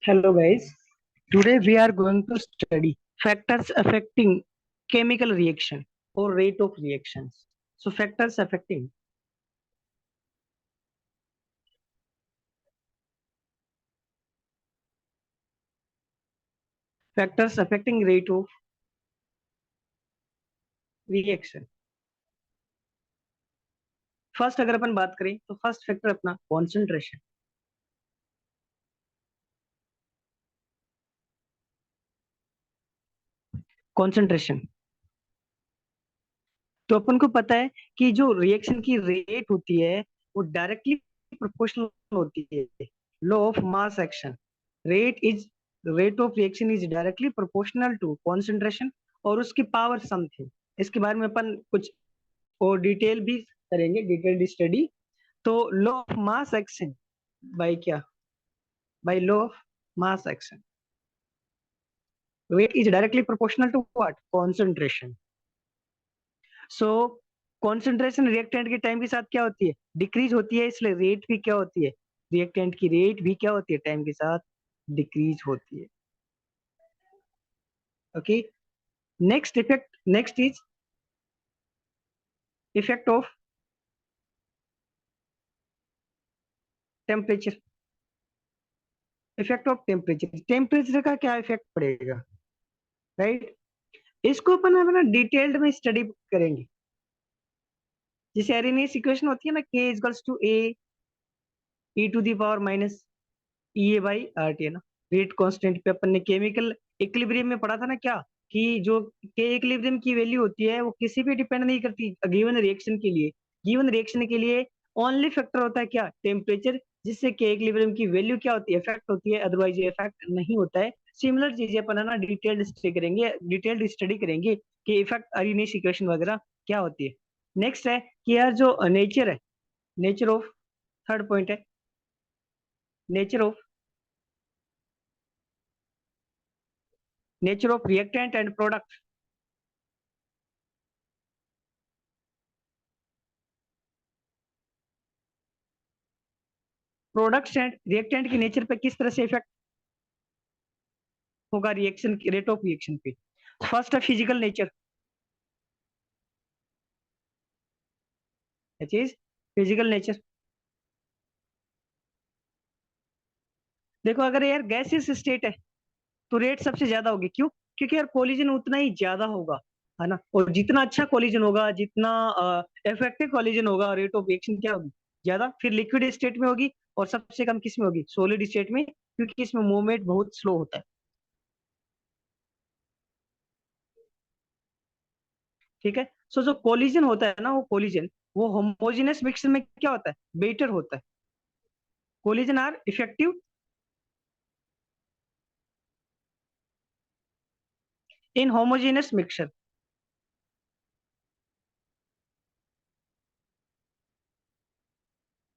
Hello guys, today we are going to study factors affecting chemical reaction or rate of reactions. So factors affecting rate of reaction. First अगर अपन बात करें तो first factor अपना concentration. Concentration तो अपन को पता है कि जो रिएक्शन की रेट होती है वो डायरेक्टली प्रोपोर्शनल होती है law of mass action. Rate is rate of reaction is directly proportional to concentration और उसकी पावर समथिंग। इसके बारे में अपन कुछ और डिटेल भी करेंगे, डिटेल्ड स्टडी। तो law of mass action by क्या? By law of mass action rate is directly proportional to what? Concentration. So concentration reactant के टाइम के साथ क्या होती है? डिक्रीज होती है, इसलिए रेट भी क्या होती है? रिएक्टेंट की रेट भी क्या होती है? टाइम के साथ डिक्रीज होती है। Okay, next is effect of temperature. Effect of temperature, temperature का क्या इफेक्ट पड़ेगा, राइट? इसको अपन अपना डिटेल्ड में स्टडी करेंगे। जैसे एरिनेस इक्वेशन होती है ना, k equals to A e to the power minus E A by R T, है ना। रेट कांस्टेंट पे अपन ने केमिकल इक्विलिब्रियम में पढ़ा था ना क्या, कि जो के इक्विलिब्रियम की वैल्यू होती है वो किसी पे डिपेंड नहीं करती गिवन रिएक्शन के लिए। गिवन रिएक्शन के लिए ओनली फैक्टर होता है क्या? टेम्परेचर, जिससे के इक्विलिब्रियम की वैल्यू क्या होती है? इफेक्ट होती है, अदरवाइज ये इफेक्ट नहीं होता है। सिमिलर चीजें अपन है ना डिटेल्ड स्टडी करेंगे कि इफेक्ट अरिनेस इक्वेशन वगैरह क्या होती है। नेक्स्ट है कि यार जो नेचर है, नेचर ऑफ, थर्ड पॉइंट है nature of reactant and product. Products and reactant के नेचर पे किस तरह से इफेक्ट होगा रिएक्शन, रेट ऑफ रिएक्शन पे? फर्स्ट है फिजिकल नेचर। चीज फिजिकल नेचर। देखो अगर यार गैसियस स्टेट है तो रेट सबसे ज्यादा होगी। क्यों? क्योंकि यार कोलिजन उतना ही ज्यादा होगा, है ना। और जितना अच्छा कोलिजन होगा, जितना इफेक्टिव कोलिजन होगा, रेट ऑफ रिएक्शन क्या होगी? ज्यादा। फिर लिक्विड स्टेट में होगी और सबसे कम किस में होगी? सॉलिड स्टेट में, क्योंकि इसमें मूवमेंट बहुत स्लो होता है। ठीक है। सो जो कोलिजन होता है ना, वो कोलिजन वो होमोजेनस मिक्सचर में क्या होता है? बेटर होता है। Collision are effective in homogeneous mixture.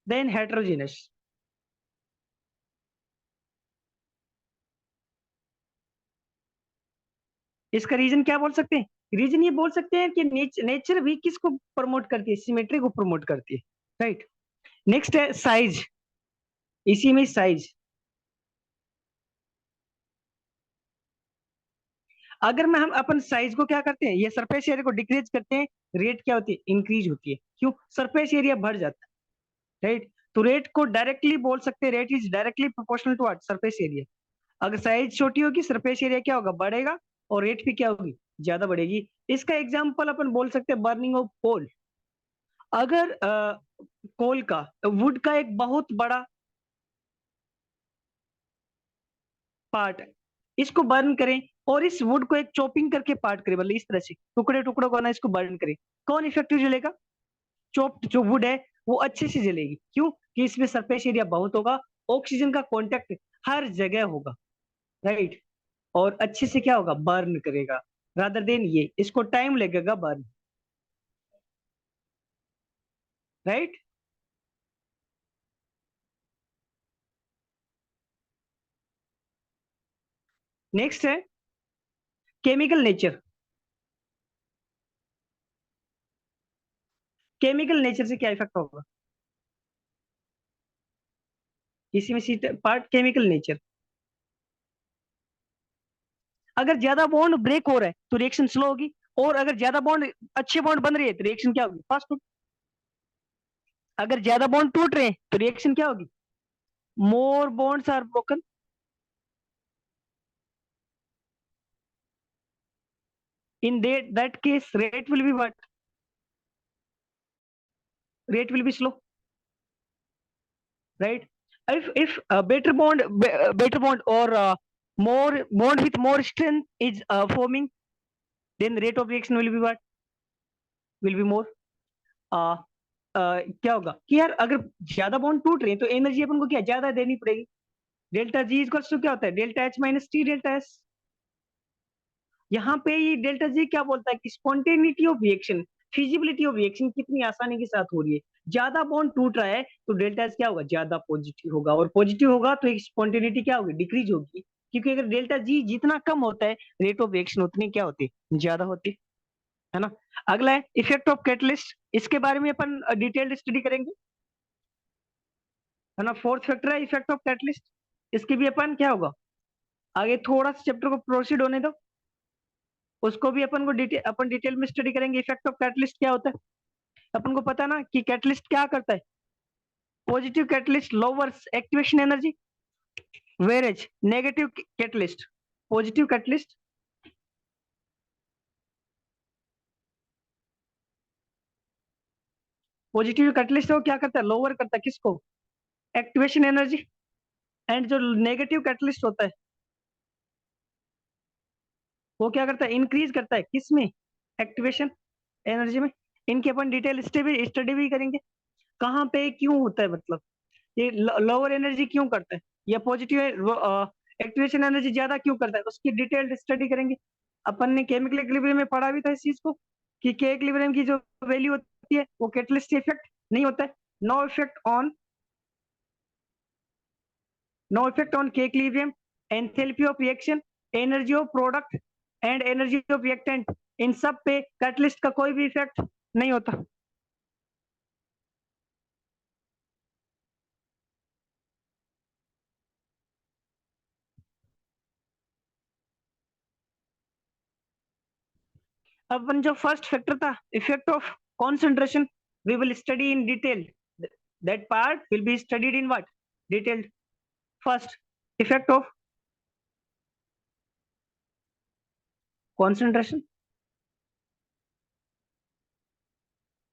Then heterogeneous. इसका रीजन क्या बोल सकते हैं? रीजन ये बोल सकते हैं कि नेचर भी किसको प्रमोट करती है? सिमेट्री को प्रमोट करती है, राइट। नेक्स्ट है साइज। इसी में साइज, अगर मैं हम अपन साइज को क्या करते हैं, ये सरफेस एरिया को डिक्रीज करते हैं, रेट क्या होती है? इंक्रीज होती है। क्यों? सरफेस एरिया बढ़ जाता है, राइट। तो रेट को डायरेक्टली बोल सकते हैं, rate is directly proportional to what? Surface area. अगर साइज छोटी होगी, सरफेस एरिया क्या होगा? बढ़ेगा, और रेट भी क्या होगी? ज्यादा बढ़ेगी। इसका एग्जांपल अपन बोल सकते हैं बर्निंग ऑफ कोल। अगर कोल का, वुड का एक बहुत बड़ा पार्ट है, इसको बर्न करें और इस वुड को एक चॉपिंग करके पार्ट करें, मतलब इस तरह से टुकड़े टुकड़ों को ना इसको बर्न करें, कौन इफेक्टिव जलेगा? चॉप्ड जो वुड है वो अच्छे से जलेगी। क्यों? कि इसमें सरफेस एरिया बहुत होगा, ऑक्सीजन का कॉन्टेक्ट हर जगह होगा, राइट। और अच्छे से क्या होगा? बर्न करेगा। रादर देन ये, इसको टाइम लगेगा बर्न, राइट। नेक्स्ट है केमिकल नेचर। केमिकल नेचर से क्या इफेक्ट होगा? इसी में सी पार्ट केमिकल नेचर। अगर ज्यादा बॉन्ड ब्रेक हो रहा है तो रिएक्शन स्लो होगी, और अगर ज्यादा बॉन्ड अच्छे बॉन्ड बन रही है तो रिएक्शन क्या होगी? फास्ट होगी। अगर ज्यादा बॉन्ड टूट रहे हैं तो रिएक्शन क्या होगी? More bonds are broken. In that case, rate will be what? Rate will be slow, right? If better bond or more bond with more strength is forming, then rate of reaction will be what? Will be more. Uh, क्या होगा कि यार अगर ज्यादा bond टूट रहे हैं तो एनर्जी अपन को क्या ज्यादा देनी पड़ेगी। डेल्टा जी इक्वल्स टू क्या होता है? Delta H minus T delta S. यहाँ पे ये डेल्टा जी क्या बोलता है कि spontaneity of reaction, feasibility of reaction कितनी आसानी के साथ हो रही है। ज्यादा बॉन्ड टूट रहा है तो डेल्टा एस क्या होगा? ज्यादा पॉजिटिव होगा, और पॉजिटिव होगा तो एक स्पॉन्टेनिटी क्या होगी? डिक्रीज होगी, क्योंकि अगर डेल्टा जी जितना कम होता है रेट ऑफ रिएक्शन उतनी क्या होती है? ज्यादा होती है ना। अगला है इफेक्ट ऑफ कैटलिस्ट। इसके बारे में अपन डिटेल्ड स्टडी करेंगे, है ना। फोर्थ फैक्टर है इफेक्ट ऑफ कैटलिस्ट। इसकी भी अपन क्या होगा आगे थोड़ा सा चैप्टर को प्रोसीड होने दो, उसको भी अपन डिटेल में स्टडी करेंगे। इफेक्ट ऑफ कैटलिस्ट क्या होता है अपन को पता ना कि कैटलिस्ट क्या करता है। Positive catalyst lowers activation energy, whereas negative catalyst, positive catalyst positive catalyst वो क्या करता है? लोअर करता है किसको? Activation energy. एंड जो नेगेटिव कैटलिस्ट होता है वो क्या करता है? इंक्रीज करता है किसमें? एक्टिवेशन एनर्जी में। इनके अपन डिटेल स्टडी भी करेंगे, कहाँ पे क्यों होता है, मतलब ये लोअर एनर्जी क्यों करता है, या पॉजिटिव एक्टिवेशन एनर्जी ज्यादा क्यों करता है, उसकी डिटेल्ड स्टडी करेंगे। अपन ने केमिकल इक्विलिब्रियम में पढ़ा भी था इस चीज को कि के इक्विलिब्रियम की जो वैल्यू होती है वो कैटलिस्ट इफेक्ट नहीं होता है। No effect on no effect on K equilibrium, enthalpy of reaction, energy of product and energy of reactant, इन सब पे कैटलिस्ट का कोई भी इफेक्ट नहीं होता। अपन जो फर्स्ट फैक्टर था effect of concentration, we will study in detail, that part will be studied in what? Detailed. First effect of concentration.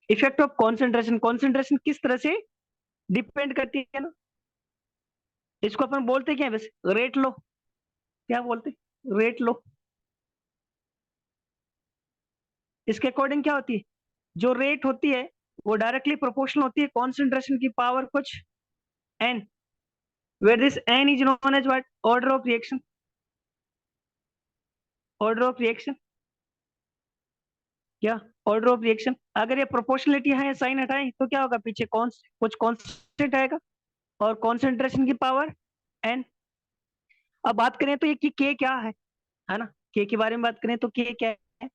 Effect of concentration, concentration किस तरह से डिपेंड करती है ना, इसको अपन बोलते क्या है वैसे? रेट लो। क्या बोलते? रेट लो। इसके अकॉर्डिंग क्या होती है? जो रेट होती है वो डायरेक्टली प्रोपोर्शनल होती है कॉन्सेंट्रेशन की पावर कुछ N, where this n is known as what? Order of reaction। Order of reaction क्या? Order of reaction. अगर ये प्रोपोर्शनलिटी है साइन हटाएं तो क्या होगा? पीछे कौन कुछ कांस्टेंट आएगा, और कॉन्सेंट्रेशन की पावर एन। अब बात करें तो ये कि के क्या है ना, के के बारे में बात करें तो के क्या है?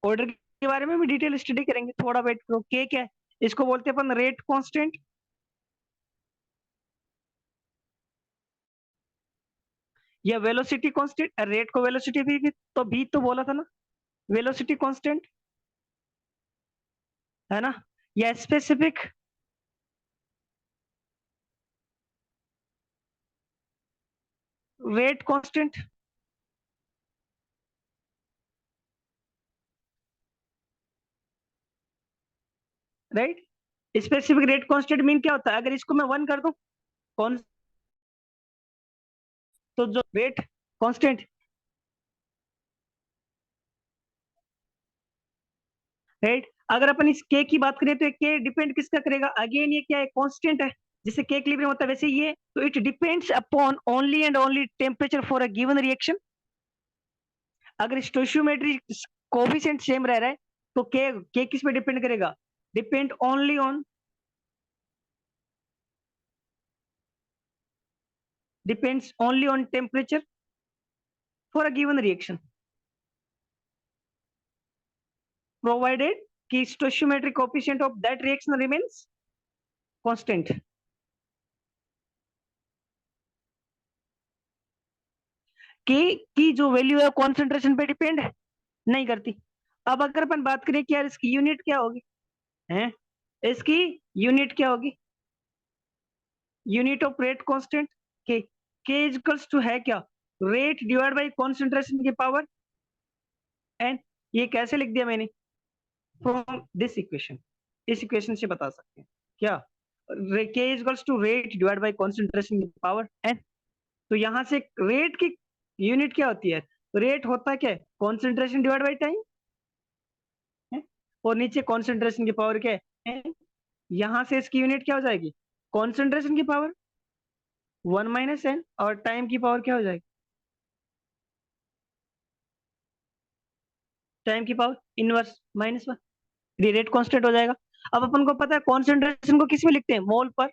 ऑर्डर के बारे में भी डिटेल स्टडी करेंगे, थोड़ा वेट करो। के क्या है? इसको बोलते हैं अपन रेट कांस्टेंट, या वेलोसिटी कांस्टेंट। रेट को वेलोसिटी भी तो बोला था ना, वेलोसिटी कांस्टेंट, है ना, या specific rate constant, right. Specific rate constant mean क्या होता है? अगर इसको मैं 1 कर दूं कौन, तो जो रेट कांस्टेंट, राइट। अगर अपन इस के की बात करें तो के डिपेंड किसका करेगा? अगेन ये क्या है? कांस्टेंट है। जैसे के इक्विलिब्रियम होता है वैसे ये, तो it depends upon only and only temperature for a given reaction. अगर स्टोइशियोमेट्री कोफिशिएंट सेम रह रहा है तो के किस पे डिपेंड करेगा? Depend only on, depends only on temperature for a given reaction, provided कि stoichiometric coefficient of that reaction remains constant. K की जो वैल्यू है कॉन्सेंट्रेशन पे डिपेंड है, नहीं करती। अब अगर अपन बात करें कि यार इसकी यूनिट क्या होगी, हैं इसकी यूनिट क्या होगी, unit of rate constant k equals to है क्या, रेट डिवाइड बाय कॉन्सेंट्रेशन की पावर एन। ये कैसे लिख दिया मैंने, फ्रॉम दिस इक्वेशन, इस इक्वेशन से बता सकते हैं क्या, k equals to rate divide by concentration की पावर एन। तो यहां से रेट की यूनिट क्या होती है, रेट होता क्या है, कॉन्सेंट्रेशन डिवाइड बाय टाइम है, और नीचे कॉन्सेंट्रेशन की पावर क्या है, यहां से इसकी यूनिट क्या हो जाएगी, कॉन्सेंट्रेशन की पावर 1 - n, और टाइम की पावर क्या हो जाएगी, टाइम की पावर इनवर्स -1, रेट कांस्टेंट हो जाएगा। अब अपन को पता है कॉन्सेंट्रेशन को किस में लिखते हैं, मोल पर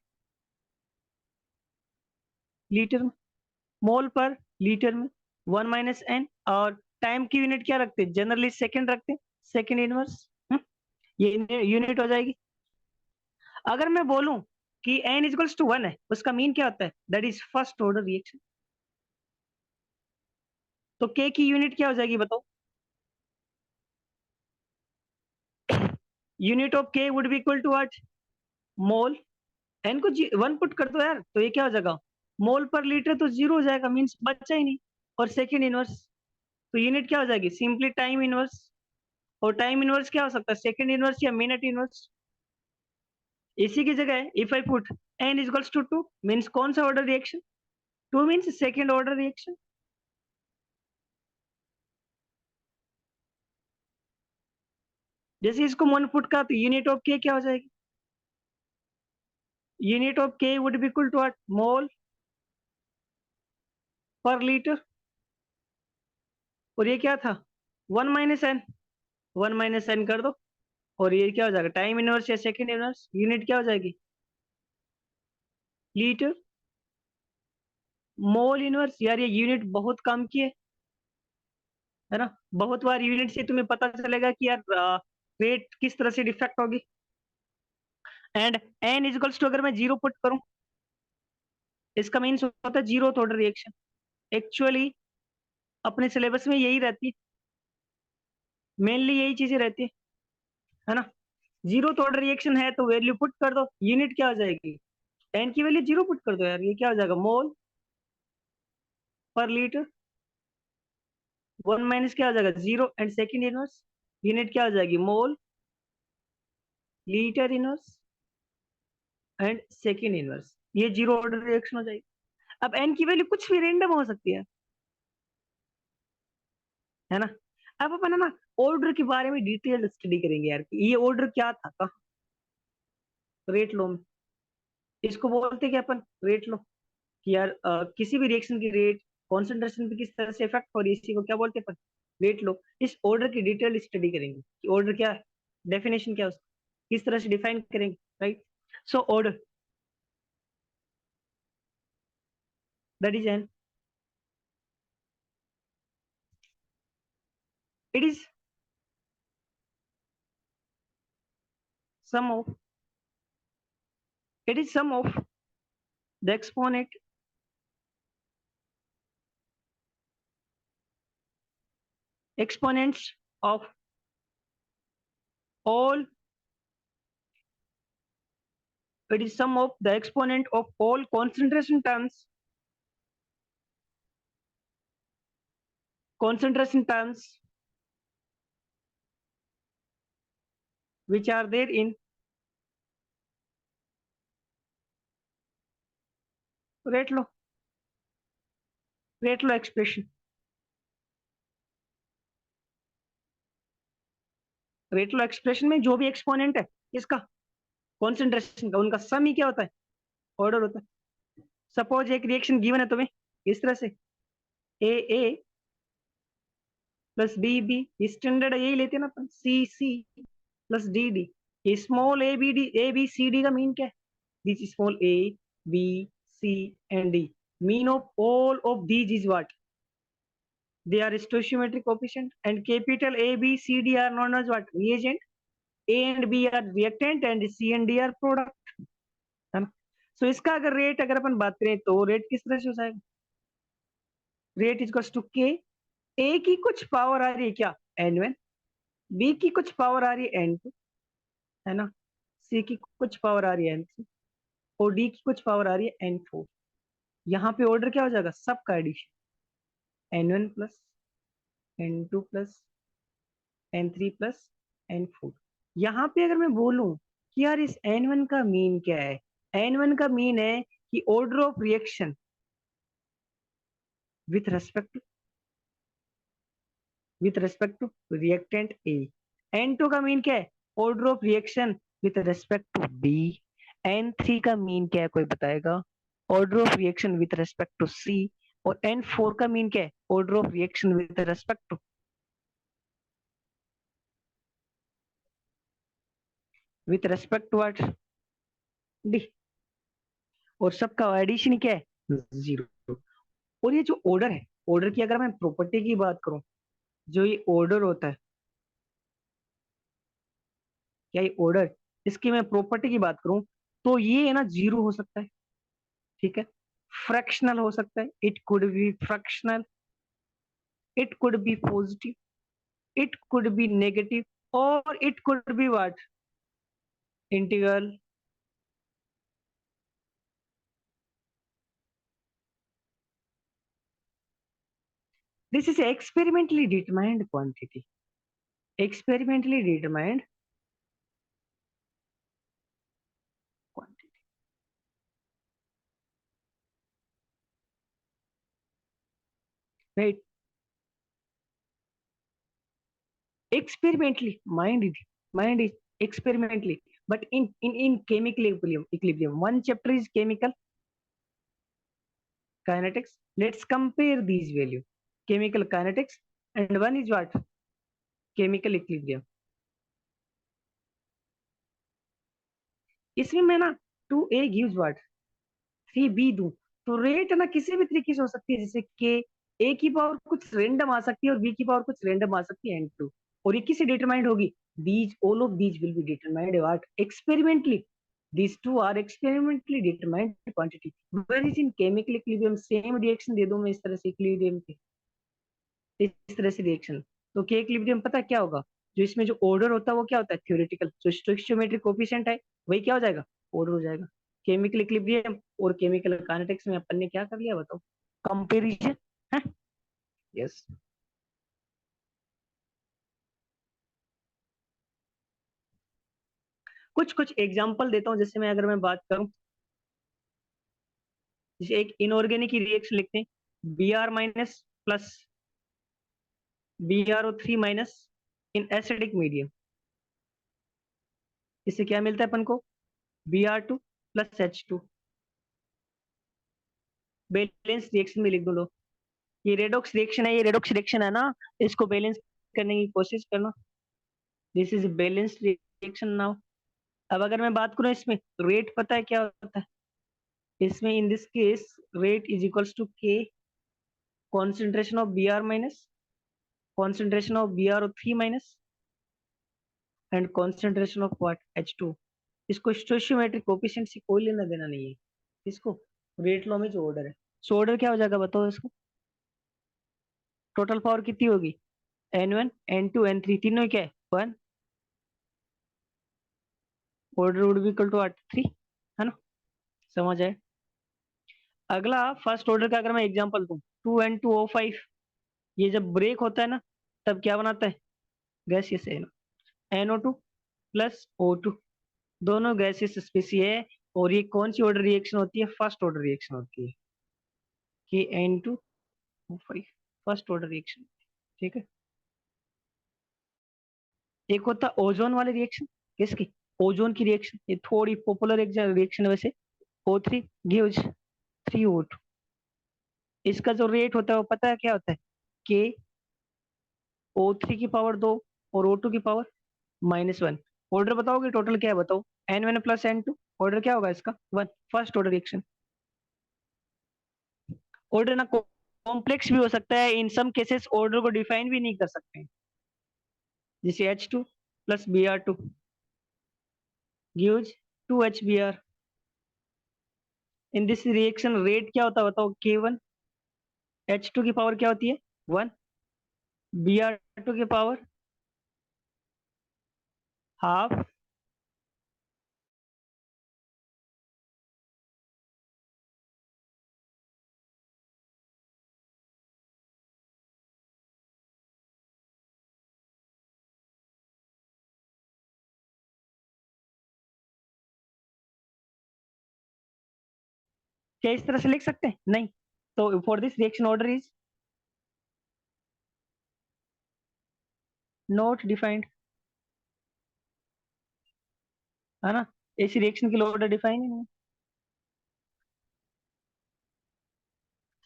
लीटर में, मोल पर लीटर में 1 - n, और टाइम की यूनिट क्या रखते हैं, जनरली सेकंड रखते हैं, सेकंड इनवर्स, ये यूनिट हो जाएगी। अगर मैं बोलूं कि n इक्वल्स टू 1 है, उसका मीन क्या होता है, that is first order reaction. तो k की यूनिट क्या हो जाएगी बताओ, unit of k would be equal to what, mole, n को 1 पुट कर दो यार, तो ये क्या हो जाएगा, मोल पर लीटर, तो 0 हो जाएगा, मीन्स बचा ही नहीं, और सेकेंड इनवर्स, तो यूनिट क्या हो जाएगी, सिंपली टाइम इनवर्स। और टाइम इनवर्स क्या हो सकता है, सेकेंड इनवर्स या मिनट इनवर्स। इसी की जगह if I put n equals to 2, means कौन सा order reaction, 2 means second order reaction. जैसे इसको 1 पुट का, तो यूनिट ऑफ k क्या हो जाएगी, unit of k would be equal to what, mole per litre, और ये क्या था, 1 - n, 1 - n कर दो, और ये क्या हो जाएगा, टाइम इनवर्स या सेकेंड इनवर्स, यूनिट क्या हो जाएगी, लीटर, मोल इनवर्स। यार ये यूनिट बहुत काम की है ना, बहुत बार यूनिट से तुम्हें पता चलेगा कि यार रेट किस तरह से डिफेक्ट होगी। एंड एन इजिकल्स टू, अगर मैं 0 पुट करूं, इसका मीन्स होता है जीरो ऑर्डर रिएक्शन। एक्चुअली अपने सिलेबस में यही रहती है, मेनली यही चीजें रहती है ना। जीरो ऑर्डर रिएक्शन है तो वैल्यू पुट कर दो, यूनिट क्या हो जाएगी, एन की वैल्यू 0 पुट कर दो यार, ये क्या हो जाएगा, मोल पर लीटर, 1 माइनस क्या हो जाएगा, 0, एंड सेकेंड इनवर्स, यूनिट क्या हो जाएगी, mole litre inverse and second inverse, ये जीरो ऑर्डर रिएक्शन हो जाएगी। अब एन की वैल्यू कुछ भी रेंडम हो सकती है ना। अब अपन है ना ऑर्डर के बारे में डिटेल स्टडी करेंगे यार, कि ये ऑर्डर क्या था, कहाँ, रेट लो में, इसको बोलते क्या अपन, रेट लो, कि यार किसी भी रिएक्शन की रेट कॉन्सेंट्रेशन पे किस तरह से इफेक्ट हो रही है, इसी को क्या बोलते हैं अपन, रेट लो। इस ऑर्डर की डिटेल स्टडी करेंगे कि ऑर्डर क्या है, डेफिनेशन क्या है उसका, किस तरह से डिफाइन करेंगे, right. So order, that is n, it is sum of, it is sum of the exponents of all, it is sum of the exponent of all concentration terms which are there in rate law, rate law expression, rate law expression में जो भी exponent है इसका, concentration का, उनका सम ही क्या होता है, ऑर्डर होता है। सपोज एक रिएक्शन गिवन है तुम्हें इस तरह से, ए प्लस बी स्टैंडर्ड यही लेते हैं ना अपन, सी प्लस डी, ये small A B C D का मीन क्या है, this small A B C and D, mean of all of these is what, they are stoichiometric coefficient, and capital A B C D are known as what, reagent, A and B are reactant, and C and D are product, है ना। सो इसका अगर rate, अगर अपन बात करें तो rate किस तरह से हो जाएगा, रेट इज टू के, ए की कुछ पावर आ रही है क्या, N1, बी की कुछ पावर आ रही है N2, है ना, सी की कुछ पावर आ रही है N3 और डी की कुछ पावर आ रही है N4। यहाँ पे ऑर्डर क्या हो जाएगा, सबका addition, N1 plus N2 plus N3 plus N4। यहाँ पे अगर मैं बोलूं कि यार इस N1 का मीन क्या है, N1 का मीन है कि order of reaction with respect to reactant A. N2 का मीन क्या है, order of reaction with respect to B. N3 का मीन क्या है, कोई बताएगा, order of reaction with respect to C. और N4 का मीन क्या है, order of reaction with respect to what, D. और सबका एडिशन क्या है, जीरो। और ये जो ऑर्डर है, ऑर्डर की अगर मैं प्रॉपर्टी की बात करूं, जो ये ऑर्डर होता है, क्या ये ऑर्डर, इसकी मैं प्रॉपर्टी की बात करूं तो ये है ना जीरो हो सकता है, ठीक है, फ्रैक्शनल हो सकता है, it could be fractional, it could be positive, it could be negative, और it could be what, integral. This is experimentally determined quantity, experimentally determined quantity, right. Experimentally, mind is experimentally, but in chemical equilibrium. One chapter is chemical kinetics. Let's compare these value. Chemical kinetics, and one is what? Chemical equilibrium. इसमें मैं ना 2a gives what? 3b दूं, तो rate है ना किसी भी तरीके से हो सकती है, जैसे के ए की पावर कुछ रेंडम आ सकती है और बी की पावर कुछ रेंडम आ सकती है N2। और ये किससे डिटरमाइंड होगी, these all of these will be determined what, experimentally. These two are experimentally determined quantity. Whereas in chemical equilibrium same reaction दे दूं मैं इस तरह से equilibrium के, इस तरह से रिएक्शन, तो के इक्विलिब्रियम पता है क्या होगा, जो इसमें जो ऑर्डर होता है वो क्या होता है, थ्योरेटिकल, जो स्टोइकियोमेट्रिक कोफिशिएंट है वही क्या हो जाएगा, ऑर्डर हो जाएगा। केमिकल इक्विलिब्रियम और केमिकल काइनेटिक्स में अपन ने क्या कर लिया बताओ, कंपैरिजन है। यस, कुछ कुछ एग्जांपल देता हूँ, जैसे मैं अगर मैं बात करूं, जैसे एक इनऑर्गेनिक की रिएक्शन लिखते हैं, Br- plus BrO3 minus in acidic medium, इससे क्या मिलता है अपन को, Br2 plus H2। Balance reaction में लिख दो लो, ये रेडॉक्स रिएक्शन है, ये रेडॉक्स रिएक्शन है ना, इसको बैलेंस करने की कोशिश करना, this is balance reaction now. अब अगर मैं बात करूं इसमें, रेट पता है क्या होता है, इसमें in this case rate is equals to K concentration of Br minus concentration of BrO3 minus and concentration of what, H2। इसको स्टोइकियोमेट्रिक कोफिशिएंट से कोई लेना देना नहीं है, इसको रेट लॉ में जो ऑर्डर है, सो ऑर्डर क्या हो जाएगा बताओ इसको, टोटल पावर कितनी होगी, N1 N2 N3 तीनों ही क्या है, 1, order would be equal to 3, है ना, समझ आए। अगला फर्स्ट ऑर्डर का अगर मैं एग्जांपल दूं, 2N2O5, ये जब ब्रेक होता है ना तब क्या बनाता है, गैसियस NO2 प्लस O2, दोनों गैसियस स्पीसी है। और ये कौन सी ऑर्डर रिएक्शन होती है, फर्स्ट ऑर्डर रिएक्शन होती है, कि N2O5 फर्स्ट ऑर्डर रिएक्शन, ठीक है। एक होता है ओजोन वाली रिएक्शन, किसकी, ओजोन की रिएक्शन, ये थोड़ी पॉपुलर एक रिएक्शन है वैसे, O3 गिव्स 3O2। इसका जो रेट होता है वो पता है क्या होता है, के O3 की पावर 2 और O2 की पावर -1। ऑर्डर बताओगे टोटल क्या है बताओ, N1 प्लस N2, ऑर्डर क्या होगा इसका, 1, फर्स्ट ऑर्डर रिएक्शन। ऑर्डर ना कॉम्प्लेक्स भी हो सकता है, इन सम केसेस ऑर्डर को डिफाइन भी नहीं कर सकते, जैसे H2 plus Br2 gives 2HBr। In this reaction rate क्या होता है बताओ, K1 H2 की पावर क्या होती है 1, Br2 की पावर हाफ, क्या इस तरह से लिख सकते हैं नहीं, तो for this reaction order is not defined, है ना, ऐसी रिएक्शन के लिए ऑर्डर डिफाइन ही नहीं।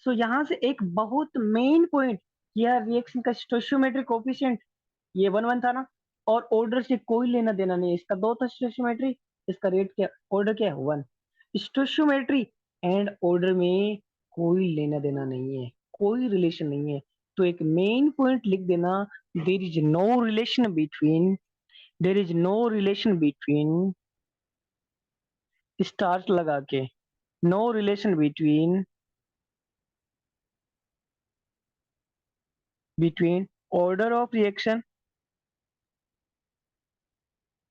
सो यहाँ से एक बहुत मेन पॉइंट, यह रिएक्शन का स्टोइचियोमेट्रिक कोफिशिएंट ये 1 1 था ना, और ऑर्डर से कोई लेना देना नहीं है, इसका 2 था स्टोइचियोमेट्री, इसका रेट क्या, ऑर्डर क्या है 1। स्टोइचियोमेट्री एंड ऑर्डर में कोई लेना देना नहीं है, कोई रिलेशन नहीं है, तो एक मेन पॉइंट लिख देना, there is no relation between, there is no relation between, start लगा के, no relation between between order of reaction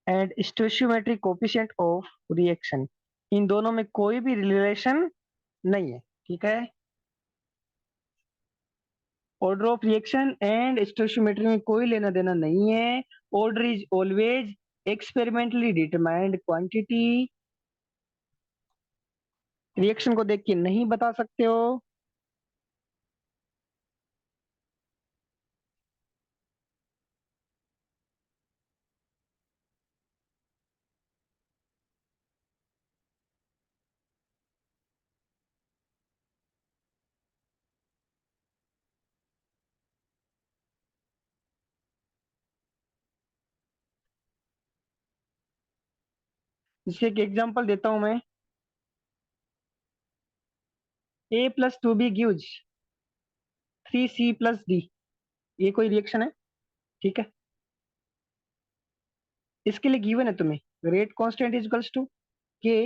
and stoichiometric coefficient of reaction, इन दोनों में कोई भी रिलेशन नहीं है, ठीक है। Order of reaction and stoichiometry में कोई लेना देना नहीं है, order is always experimentally determined quantity, reaction को देख के नहीं बता सकते हो। इसके एक एग्जांपल देता हूं मैं, A+2B गिव्स 3C+D, ये कोई रिएक्शन है, ठीक है। इसके लिए गिवन है तुम्हें rate constant is equals to k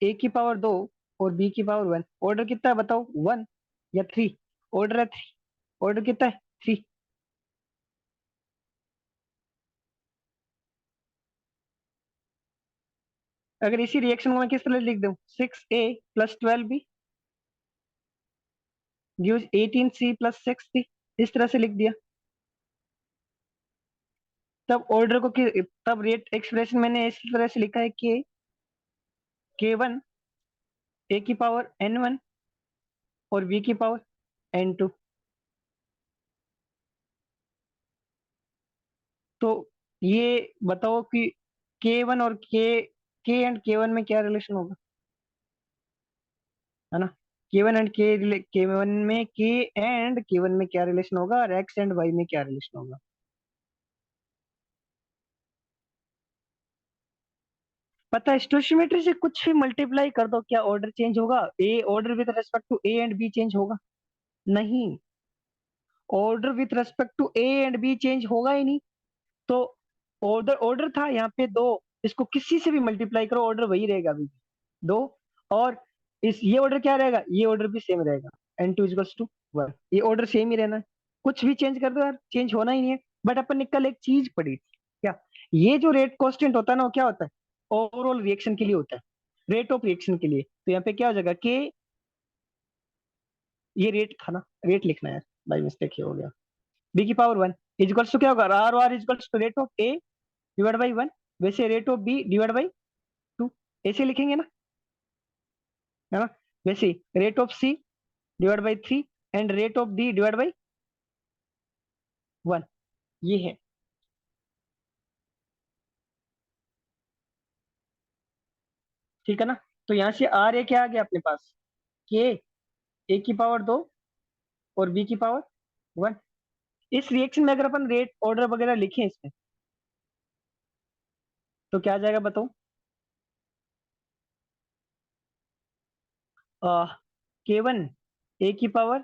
A की पावर 2 और B की पावर 1, ऑर्डर कितना है बताओ 1 या 3, ऑर्डर है 3, ऑर्डर कितना है 3। अगर इसी रिएक्शन को मैं किस तरह लिख दूं, 6A+12B गिव्स 18C+6D, इस तरह से लिख दिया, तब ऑर्डर को तब रेट एक्सप्रेशन मैंने इसी तरह से लिखा है कि K1 A की पावर N1 और B की पावर N2, तो ये बताओ कि K1 और K एंड K1 में क्या रिलेशन होगा, है ना, K1 में K1 में क्या रिलेशन होगा, और X एंड Y में क्या रिलेशन होगा। पता है स्टोइचियोमेट्री से कुछ भी मल्टीप्लाई कर दो, क्या ऑर्डर चेंज होगा, A order with respect to A and B change होगा, नहीं, order with respect to A and B change होगा ही नहीं। तो ऑर्डर ऑर्डर था यहाँ पे 2, इसको किसी से भी मल्टीप्लाई करो ऑर्डर वही रहेगा अभी 2, और इस ये ऑर्डर क्या रहेगा, ये ऑर्डर भी सेम रहेगा, N2 = 1, ये ऑर्डर सेम ही रहना है, कुछ भी चेंज कर दो यार, चेंज होना ही नहीं है। बट अपन ने कल एक चीज पढ़ी थी क्या, ये जो रेट कांस्टेंट होता है ना, वो क्या होता है, ओवरऑल रिएक्शन के लिए होता है, रेट ऑफ रिएक्शन के लिए, तो यहाँ पे क्या हो जाएगा के, ये रेट था ना, रेट लिखना है बाई मिस्टेक ही हो गया, B की पावर 1 इजकल्स टू क्या होगा, R equals to rate of A divide by 1, वैसे rate of B divide by 2, ऐसे लिखेंगे ना, है ना, वैसे rate of C divide by 3 and rate of D divide by 1, ये है, ठीक है ना। तो यहाँ से RA क्या आ गया अपने पास, K A की पावर 2 और B की पावर 1। इस रिएक्शन में अगर अपन रेट ऑर्डर वगैरह लिखें इसमें, तो क्या आ जाएगा बताओ, K1 A की पावर,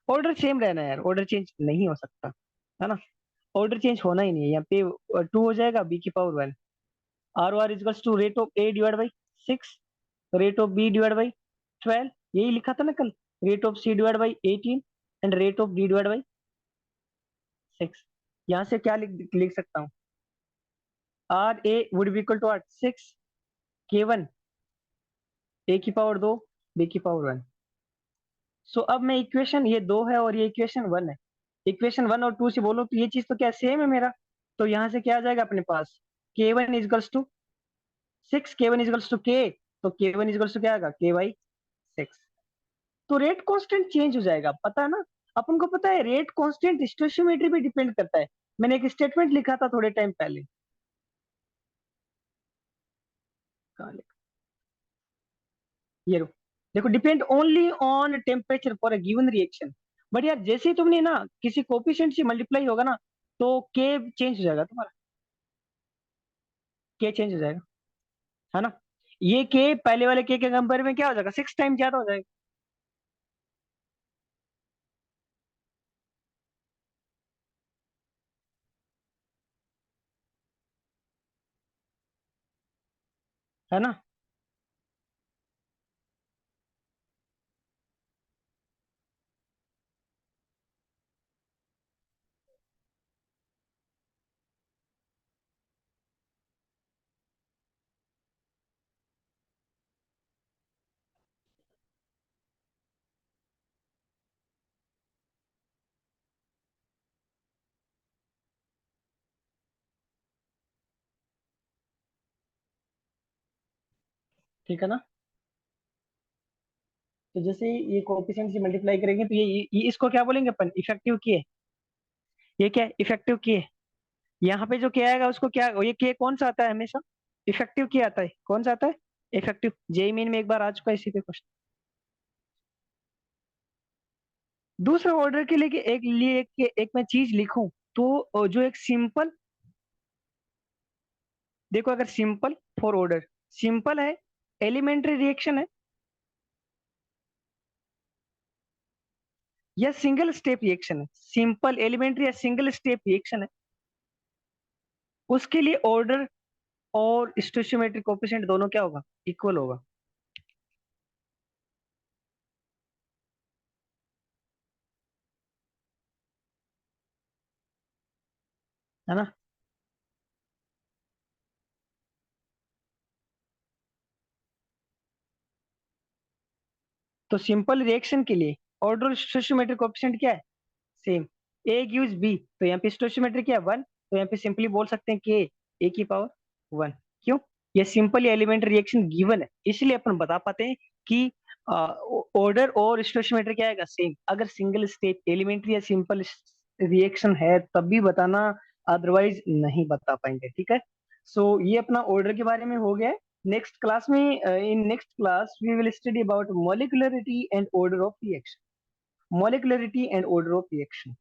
ऑर्डर सेम रहना है यार, ऑर्डर चेंज नहीं हो सकता, है ना, ऑर्डर चेंज होना ही नहीं है, यहाँ पे 2 हो जाएगा, B की power 1, R equals to rate of A divide by 6, rate of B divide by 12, यही लिखा था ना कल, rate of C divide by 18 and rate of D divide by 6। यहाँ से क्या लिख लिख सकता हूँ, R A would be equal to R 6 K1 A की पावर 2 बी की पावर 1। सो अब मैं इक्वेशन, ये 2 है और ये इक्वेशन 1 है, इक्वेशन 1 और 2 से बोलो तो ये चीज तो क्या सेम है मेरा। तो यहाँ से क्या आ जाएगा अपने पास, K1 equals to 6, K1 equals to K, तो K1 इजकल्स टू क्या आएगा K/6। तो रेट कांस्टेंट चेंज हो जाएगा, पता है ना। अपन को पता है रेट कांस्टेंट स्टोइचियोमेट्री पे डिपेंड करता है। मैंने एक स्टेटमेंट लिखा था थोड़े टाइम पहले, कहाँ लिखा? ये रो, देखो, depend only on temperature for a given reaction. But यार जैसे ही तुमने ना किसी कोफिशिएंट से मल्टीप्लाई होगा ना, तो के चेंज हो जाएगा तुम्हारा, के चेंज हो जाएगा, है ना। ये के पहले वाले के कंपेयर में क्या हो जाएगा, 6 टाइम ज्यादा हो जाएगा, है ना। ठीक है ना। तो जैसे ये कोफिशिएंट से मल्टीप्लाई करेंगे तो ये इसको क्या बोलेंगे अपन, इफेक्टिव के। ये क्या है, इफेक्टिव के। यहाँ पे जो के आएगा उसको क्या, ये के कौन सा आता है हमेशा, इफेक्टिव के आता है, कौन सा आता है, इफेक्टिव। जेई मेन में एक बार आ चुका है इसी पे क्वेश्चन। दूसरा ऑर्डर के लिए एक मैं चीज लिखूं, तो जो एक सिंपल, देखो अगर सिंपल फॉर ऑर्डर, सिंपल है, एलिमेंट्री रिएक्शन है, या सिंगल स्टेप रिएक्शन है, सिंपल एलिमेंट्री या सिंगल स्टेप रिएक्शन है, उसके लिए ऑर्डर और स्टोइचियोमेट्रिक कोएफिशिएंट दोनों क्या होगा, इक्वल होगा, है ना। तो सिंपल रिएक्शन के लिए ऑर्डर और स्टोइचियोमेट्रिक कोएफिशिएंट क्या है, सेम। ए गिव्स बी, तो यहाँ पे स्टोइचियोमेट्री क्या है 1, तो यहाँ पे सिंपली बोल सकते हैं कि ए की पावर 1। क्यों, ये सिंपल एलिमेंट्री रिएक्शन गिवन है, इसलिए अपन बता पाते हैं कि ऑर्डर और स्टोइचियोमेट्री क्या आएगा, सेम। अगर सिंगल स्टेप एलिमेंट्री या सिंपल रिएक्शन है तब भी बताना, अदरवाइज नहीं बता पाएंगे, ठीक है। सो ये अपना ऑर्डर के बारे में हो गया है। नेक्स्ट क्लास में, in next class we will study about molecularity and order of reaction, molecularity and order of reaction,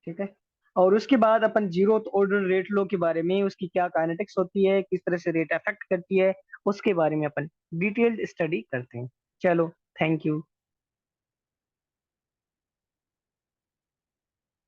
ठीक है। और उसके बाद अपन जीरो ऑर्डर रेट लो के बारे में, उसकी क्या काइनेटिक्स होती है, किस तरह से रेट अफेक्ट करती है, उसके बारे में अपन डिटेल्ड स्टडी करते हैं। चलो, थैंक यू।